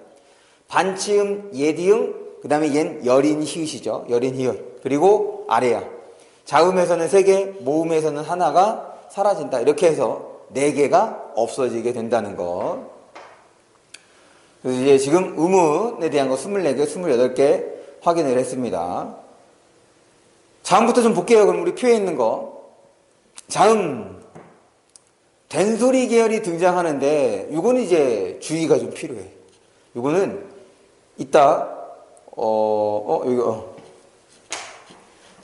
반치음 예디응, 그 다음에 얜 여린 히읗이죠. 여린 히읗. 그리고 아래야. 자음에서는 3개, 모음에서는 하나가 사라진다. 이렇게 해서 4개가 없어지게 된다는 것. 그래서 이제 지금 음운에 대한 거 24개, 28개 확인을 했습니다. 자음부터 좀 볼게요. 그럼 우리 표에 있는 거. 자음. 된소리 계열이 등장하는데, 이거는 이제 주의가 좀 필요해. 이거는 이따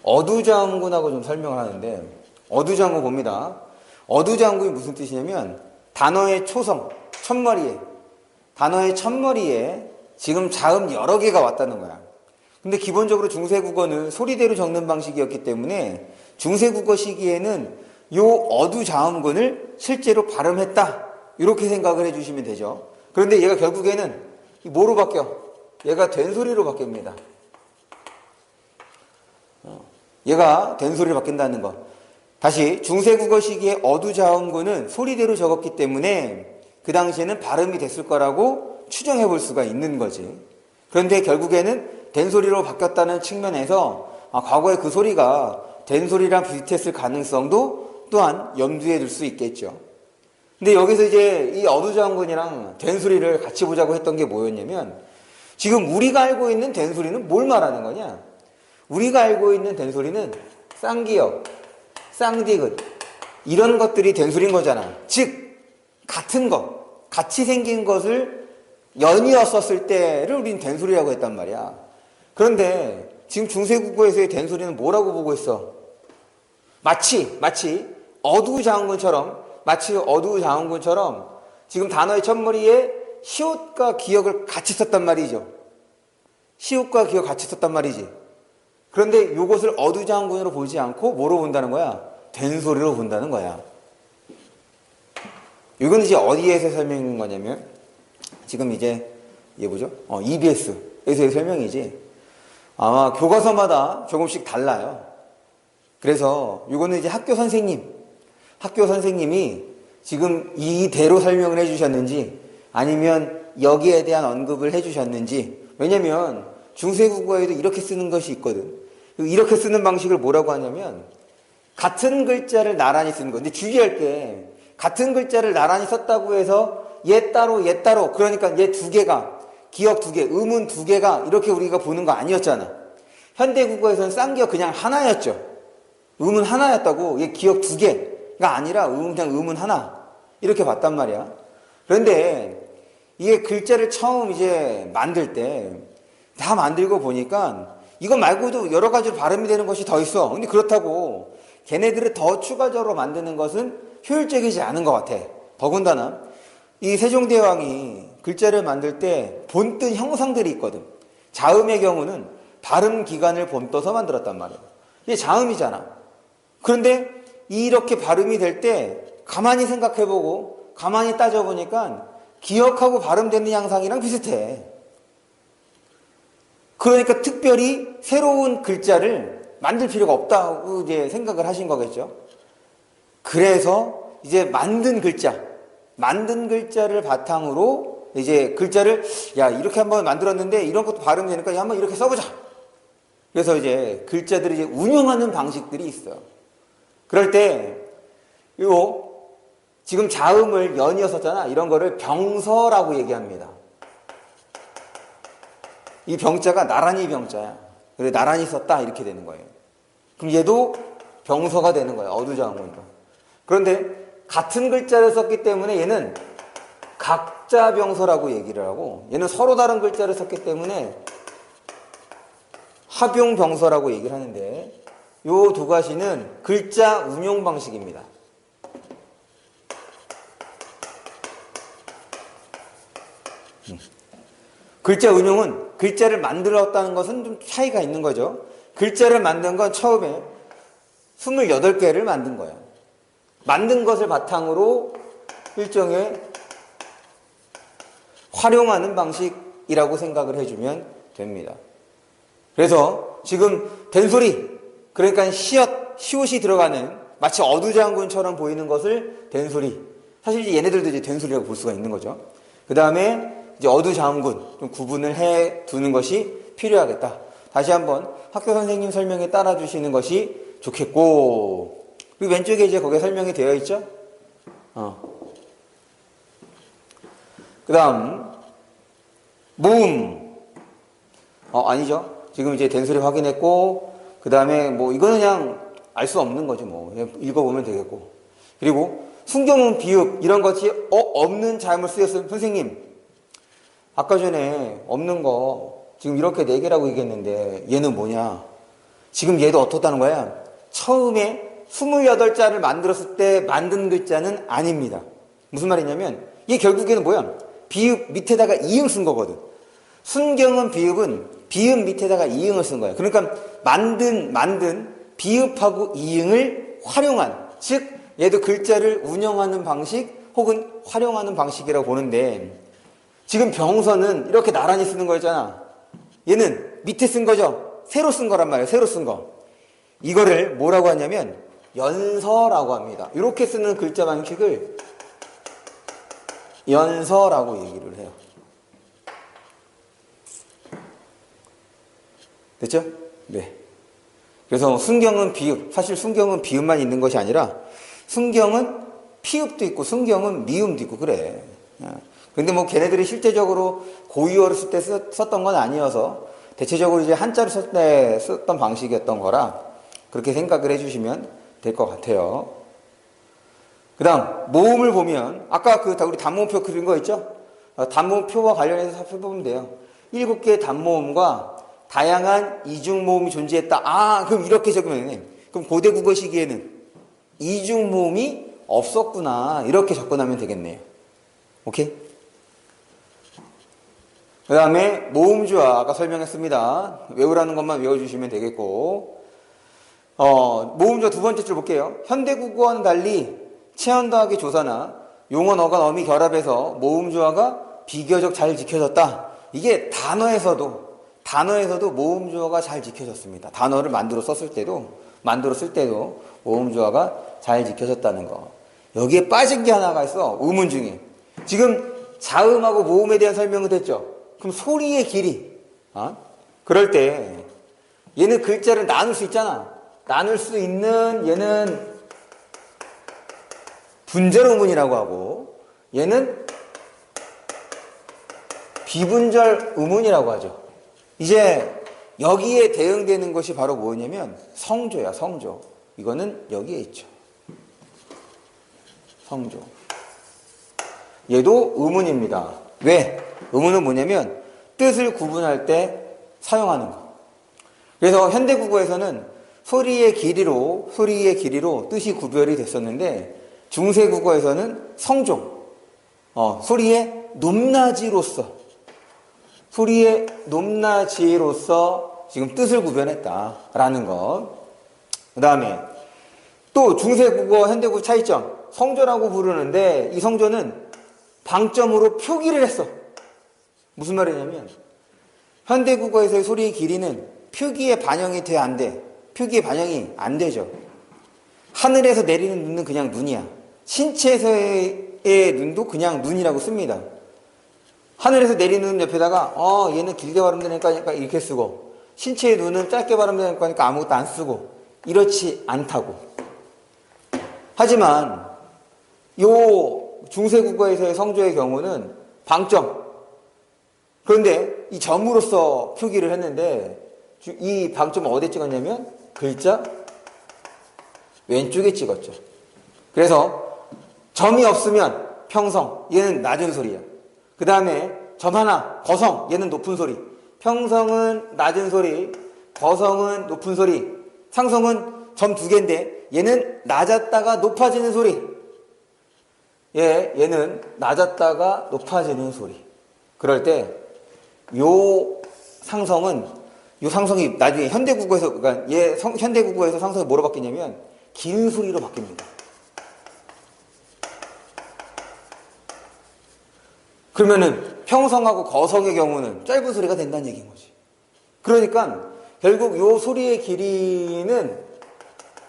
어두장군하고 좀 설명을 하는데, 어두장군 봅니다. 어두장군이 무슨 뜻이냐면 단어의 초성, 단어의 첫머리에 지금 자음 여러 개가 왔다는 거야. 근데 기본적으로 중세국어는 소리대로 적는 방식이었기 때문에 중세국어 시기에는 요 어두자음군을 실제로 발음했다, 이렇게 생각을 해주시면 되죠. 그런데 얘가 결국에는 뭐로 바뀌어? 얘가 된소리로 바뀝니다. 얘가 된소리로 바뀐다는 거. 다시, 중세국어 시기에 어두자음군은 소리대로 적었기 때문에 그 당시에는 발음이 됐을 거라고 추정해 볼 수가 있는 거지. 그런데 결국에는 된소리로 바뀌었다는 측면에서 과거에 그 소리가 된소리랑 비슷했을 가능성도 또한 염두에 둘 수 있겠죠. 근데 여기서 이제 이 어두장군이랑 된수리를 같이 보자고 했던 게 뭐였냐면, 지금 우리가 알고 있는 된수리는 뭘 말하는 거냐? 우리가 알고 있는 된소리는 쌍기역, 쌍디귿 이런 것들이 된소리인 거잖아. 즉 같은 것, 같이 생긴 것을 연이었었을 때를 우린 된소리라고 했단 말이야. 그런데 지금 중세국어에서의 된소리는 뭐라고 보고 있어? 마치 어두장군처럼 지금 단어의 첫머리에 시옷과 기역을 같이 썼단 말이죠. 시옷과 기역 같이 썼단 말이지. 그런데 이것을 어두장군으로 보지 않고 뭐로 본다는 거야? 된소리로 본다는 거야. 이건 이제 어디에서 설명인 거냐면, 지금 이제 얘 뭐죠? EBS에서의 설명이지. 아마 교과서마다 조금씩 달라요. 그래서 이거는 이제 학교 선생님이 지금 이대로 설명을 해주셨는지 아니면 여기에 대한 언급을 해주셨는지. 왜냐면 중세국어에도 이렇게 쓰는 것이 있거든. 이렇게 쓰는 방식을 뭐라고 하냐면 같은 글자를 나란히 쓰는 거. 근데 주의할 게 같은 글자를 나란히 썼다고 해서 얘 따로 그러니까 얘 두 개가 기역 두 개, 음은 두 개가 이렇게 우리가 보는 거 아니었잖아. 현대국어에서는 쌍기역 그냥 하나였죠. 음은 하나였다고. 얘 기역 두 개가 아니라 그냥 음은 하나 이렇게 봤단 말이야. 그런데 이게 글자를 처음 이제 만들 때 다 만들고 보니까 이거 말고도 여러 가지로 발음이 되는 것이 더 있어. 근데 그렇다고 걔네들을 더 추가적으로 만드는 것은 효율적이지 않은 것 같아. 더군다나 이 세종대왕이 글자를 만들 때 본뜬 형상들이 있거든. 자음의 경우는 발음 기간을 본떠서 만들었단 말이야. 이게 자음이잖아. 그런데 이렇게 발음이 될 때 가만히 생각해보고 가만히 따져보니까 기억하고 발음되는 양상이랑 비슷해. 그러니까 특별히 새로운 글자를 만들 필요가 없다고 이제 생각을 하신 거겠죠. 그래서 이제 만든 글자를 바탕으로 이제 글자를 이렇게 한번 만들었는데 이런 것도 발음이 되니까 한번 이렇게 써보자. 그래서 이제 글자들을 이제 운용하는 방식들이 있어요. 그럴 때 지금 자음을 연이었었잖아. 이런 거를 병서라고 얘기합니다. 이 병자가 나란히 병자야. 그래 나란히 썼다 이렇게 되는 거예요. 그럼 얘도 병서가 되는 거야. 어두장군도. 그런데 같은 글자를 썼기 때문에 얘는 각자 병서라고 얘기를 하고, 얘는 서로 다른 글자를 썼기 때문에 합용 병서라고 얘기를 하는데, 요 두 가지는 글자 운용 방식입니다. 글자 운용은 글자를 만들었다는 것은 좀 차이가 있는 거죠. 글자를 만든 건 처음에 28개를 만든 거예요. 만든 것을 바탕으로 일종의 활용하는 방식이라고 생각을 해주면 됩니다. 그래서 지금 된소리, 그러니까 시옷이 들어가는 마치 어두장군처럼 보이는 것을 된소리. 사실 이제 얘네들도 이제 된소리라고 볼 수가 있는 거죠. 그 다음에 이제 어두장군 좀 구분을 해 두는 것이 필요하겠다. 다시 한번 학교 선생님 설명에 따라 주시는 것이 좋겠고, 그리고 왼쪽에 이제 거기에 설명이 되어 있죠. 그 다음 모음. 아니죠. 지금 이제 된소리 확인했고, 그 다음에 뭐 이거는 그냥 알 수 없는 거죠. 뭐 그냥 읽어보면 되겠고. 그리고 순경음 비읍 이런 것이 없는 잘못 쓰였으면 선생님 아까 전에 없는 거 지금 이렇게 4개라고 얘기했는데 얘는 뭐냐? 지금 얘도 어떻다는 거야? 처음에 28자를 만들었을 때 만든 글자는 아닙니다. 무슨 말이냐면 이게 결국에는 뭐야? 비읍 밑에다가 이응 쓴 거거든. 순경은 비읍은 비읍 밑에다가 이응을 쓴 거야. 그러니까 만든 비읍하고 이응을 활용한, 즉 얘도 글자를 운영하는 방식 혹은 활용하는 방식이라고 보는데, 지금 병서는 이렇게 나란히 쓰는 거였잖아. 얘는 밑에 쓴 거죠. 새로 쓴 거란 말이에요. 새로 쓴 거. 이거를 뭐라고 하냐면 연서라고 합니다. 이렇게 쓰는 글자 방식을 연서라고 얘기를 해요. 됐죠? 네. 그래서 순경은 비읍, 사실 순경은 비읍만 있는 것이 아니라 순경은 피읍도 있고 승경은 미음도 있고 그래. 근데 뭐 걔네들이 실제적으로 고유어를 쓸 때 썼던 건 아니어서 대체적으로 이제 한자를 쓸 때 썼던 방식이었던 거라 그렇게 생각을 해주시면 될 것 같아요. 그 다음 모음을 보면 아까 그 우리 단모음표 그린 거 있죠? 단모음표와 관련해서 살펴보면 돼요. 7개의 단모음과 다양한 이중모음이 존재했다. 그럼 이렇게 적으면 돼. 그럼 고대 국어 시기에는 이중모음이 없었구나. 이렇게 접근하면 되겠네요. 오케이? 그 다음에 모음주와 아까 설명했습니다. 외우라는 것만 외워주시면 되겠고 모음주와 두 번째 줄 볼게요. 현대국어와는 달리 체언더하기 조사나 용어, 어간, 어미 결합해서 모음주화가 비교적 잘 지켜졌다. 이게 단어에서도 모음주화가 잘 지켜졌습니다. 단어를 만들어 쓸 때도 모음주화가 잘 지켜졌다는 거. 여기에 빠진 게 하나가 있어. 의문 중에. 지금 자음하고 모음에 대한 설명은 됐죠. 그럼 소리의 길이. 그럴 때 얘는 글자를 나눌 수 있잖아. 나눌 수 있는 얘는 분절 의문이라고 하고 얘는 비분절 의문이라고 하죠. 이제 여기에 대응되는 것이 바로 뭐냐면 성조야, 성조. 이거는 여기에 있죠. 성조. 얘도 의문입니다. 왜? 의문은 뭐냐면 뜻을 구분할 때 사용하는 거. 그래서 현대국어에서는 소리의 길이로 뜻이 구별이 됐었는데 중세국어에서는 성조, 소리의 높낮이로서 지금 뜻을 구별했다라는 것. 그 다음에 또 중세국어, 현대국어 차이점. 성조라고 부르는데 이 성조는 방점으로 표기를 했어. 무슨 말이냐면 현대국어에서의 소리의 길이는 표기에 반영이 돼, 안 돼? 표기에 반영이 안 되죠. 하늘에서 내리는 눈은 그냥 눈이야. 신체에서의 눈도 그냥 눈이라고 씁니다. 하늘에서 내리는 눈 옆에다가 얘는 길게 발음되니까 이렇게 쓰고 신체의 눈은 짧게 발음되니까 아무것도 안 쓰고 이렇지 않다고. 하지만 요 중세국어에서의 성조의 경우는 방점. 그런데 이 점으로서 표기를 했는데 이 방점을 어디에 찍었냐면 글자 왼쪽에 찍었죠. 그래서 점이 없으면 평성, 얘는 낮은 소리야. 그 다음에 점 하나, 거성, 얘는 높은 소리. 평성은 낮은 소리, 거성은 높은 소리, 상성은 점 2개인데 얘는 낮았다가 높아지는 소리. 얘는 낮았다가 높아지는 소리. 그럴 때 요 상성이 나중에 현대국어에서, 그러니까 현대국어에서 상성이 뭐로 바뀌냐면 긴 소리로 바뀝니다. 그러면은 평성하고 거성의 경우는 짧은 소리가 된다는 얘기인 거지. 그러니까 결국 요 소리의 길이는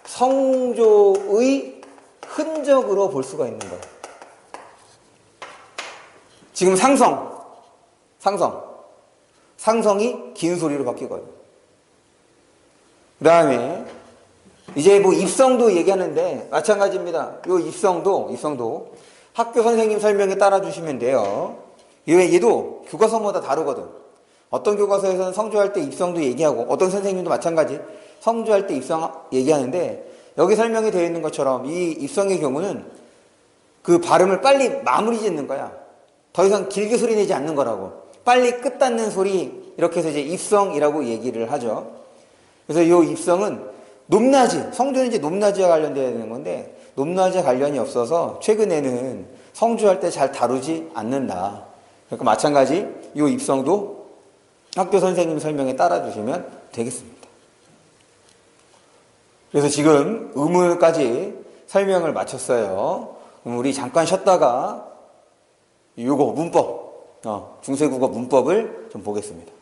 성조의 흔적으로 볼 수가 있는 거야. 지금 상성이 긴 소리로 바뀌거든. 그 다음에 이제 뭐 입성도 얘기하는데 마찬가지입니다. 요 입성도 학교 선생님 설명에 따라주시면 돼요. 얘도 교과서마다 다르거든. 어떤 교과서에서는 성조할 때 입성도 얘기하고 어떤 선생님도 마찬가지 성조할 때 입성 얘기하는데 여기 설명이 되어 있는 것처럼 이 입성의 경우는 그 발음을 빨리 마무리 짓는 거야. 더 이상 길게 소리 내지 않는 거라고. 빨리 끝 닿는 소리, 이렇게 해서 이제 입성이라고 얘기를 하죠. 그래서 이 입성은 높낮이, 성조는 이제 높낮이와 관련되는 건데 높낮이와 관련이 없어서 최근에는 성조할 때 잘 다루지 않는다. 그러니까 마찬가지 이 입성도 학교 선생님 설명에 따라주시면 되겠습니다. 그래서 지금 의문까지 설명을 마쳤어요. 그럼 우리 잠깐 쉬었다가 요거 문법, 중세국어 문법을 좀 보겠습니다.